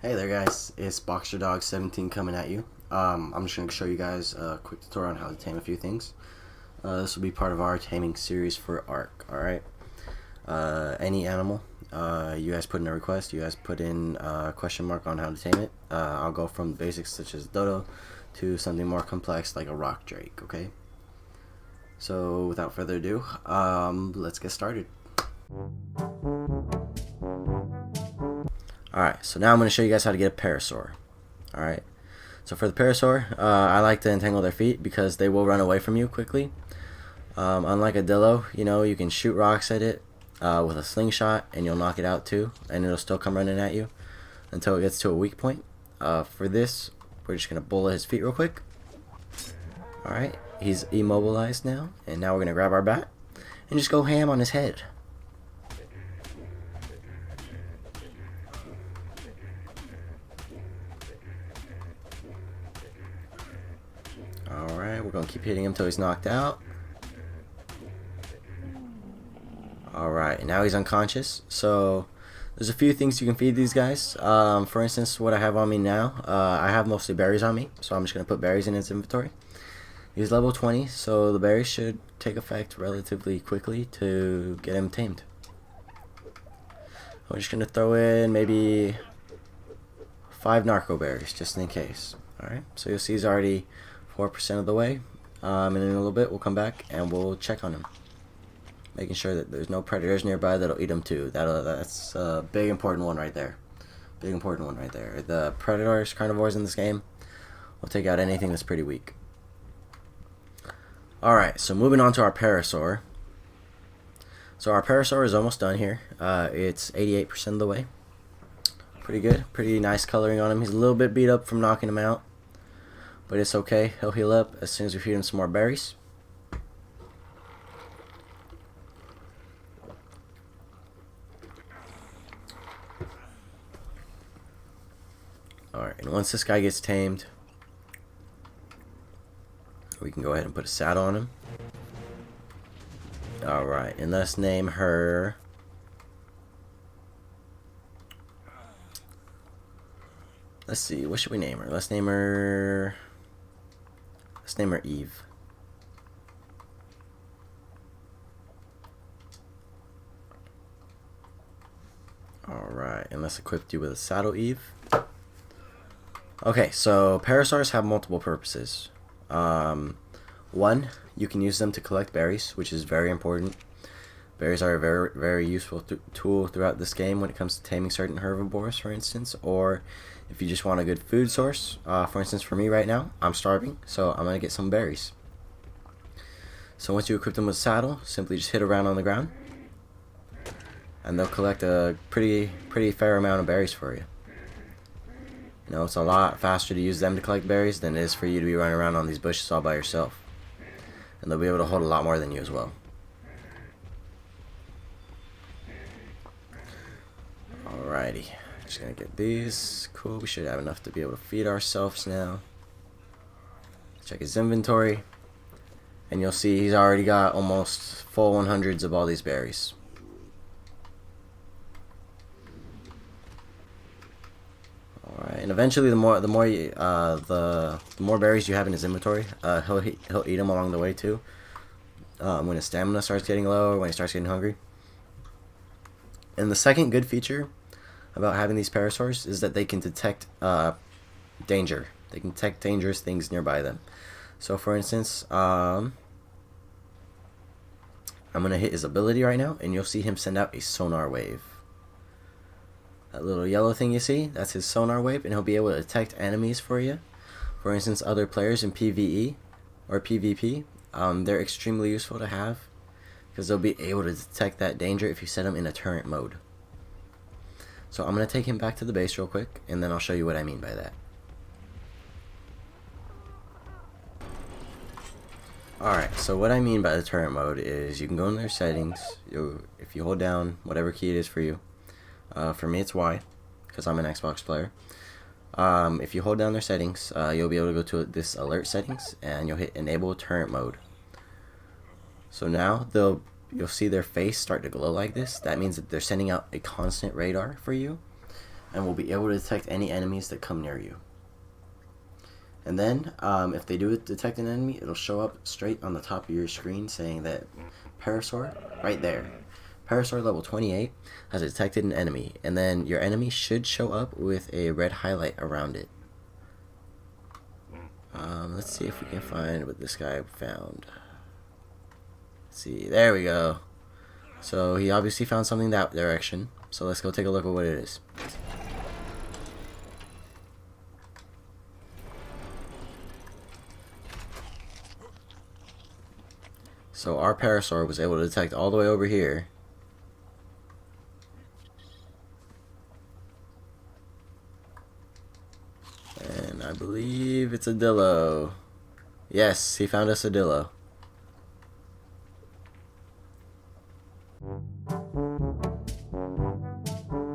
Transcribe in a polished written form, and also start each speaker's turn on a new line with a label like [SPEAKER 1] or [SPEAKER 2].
[SPEAKER 1] Hey there guys, it's Boxerdog17 coming at you. I'm just going to show you guys a quick tutorial on how to tame a few things. This will be part of our taming series for ARC, alright? Any animal, you guys put in a request, you guys put in a question mark on how to tame it. I'll go from the basics such as dodo to something more complex like a rock drake, okay? So without further ado, let's get started. Alright, so now I'm going to show you guys how to get a parasaur. Alright, so for the parasaur, I like to entangle their feet because they will run away from you quickly. Unlike a dillo, you can shoot rocks at it with a slingshot and you'll knock it out too, and it'll still come running at you until it gets to a weak point. For this, we're just going to bullet his feet real quick. Alright, he's immobilized now, and now we're going to grab our bat and just go ham on his head. Alright, we're going to keep hitting him until he's knocked out. Alright, now he's unconscious. So, there's a few things you can feed these guys. For instance, what I have on me now, I have mostly berries on me. So I'm just going to put berries in his inventory. He's level 20, so the berries should take effect relatively quickly to get him tamed. We're just going to throw in maybe 5 narco berries, just in case. Alright, so you'll see he's already 4% of the way, and in a little bit we'll come back and we'll check on him, making sure that there's no predators nearby that'll eat him too. That's a big important one right there. Big important one right there. The predators, carnivores in this game will take out anything that's pretty weak. Alright, so moving on to our parasaur. So our parasaur is almost done here. It's 88% of the way. Pretty good. Pretty nice coloring on him. He's a little bit beat up from knocking him out, but it's okay. He'll heal up as soon as we feed him some more berries. Alright, and once this guy gets tamed, we can go ahead and put a saddle on him. Alright, and let's name her... Let's see, what should we name her? Let's name her Eve. Alright, and let's equip you with a saddle, Eve. Okay, so parasaurs have multiple purposes. One, you can use them to collect berries, which is very important. Berries are a very, very useful tool throughout this game when it comes to taming certain herbivores, for instance, or if you just want a good food source. For instance, for me right now, I'm starving, so I'm going to get some berries. So once you equip them with a saddle, simply just hit around on the ground, and they'll collect a pretty fair amount of berries for you. It's a lot faster to use them to collect berries than it is for you to be running around on these bushes all by yourself. And they'll be able to hold a lot more than you as well. Alrighty, just gonna get these. Cool, we should have enough to be able to feed ourselves now. Check his inventory, and you'll see he's already got almost full 100s of all these berries. Alright, and eventually the more berries you have in his inventory, he'll eat them along the way too. When his stamina starts getting low, or when he starts getting hungry. And the second good feature about having these parasaurs is that they can detect danger. They can detect dangerous things nearby them. So for instance, I'm going to hit his ability right now, and you'll see him send out a sonar wave. That little yellow thing you see, that's his sonar wave, and he'll be able to detect enemies for you. For instance, other players in PvE or PvP, they're extremely useful to have, because they'll be able to detect that danger if you set them in a turret mode. So I'm going to take him back to the base real quick, and then I'll show you what I mean by that. Alright, so what I mean by the turret mode is you can go in their settings. If you hold down whatever key it is for you. For me it's Y, because I'm an Xbox player. If you hold down their settings, you'll be able to go to this alert settings, and you'll hit enable turret mode. So now you'll see their face start to glow like this. That means that they're sending out a constant radar for you. and will be able to detect any enemies that come near you. And then, if they do detect an enemy, it'll show up straight on the top of your screen saying that Parasaur, right there, Parasaur level 28 has detected an enemy, and then your enemy should show up with a red highlight around it. Let's see if we can find what this guy found. Let's see, there we go. So he obviously found something that direction. So let's go take a look at what it is. So our Parasaur was able to detect all the way over here. And I believe it's a Dillo. Yes, he found us a Dillo.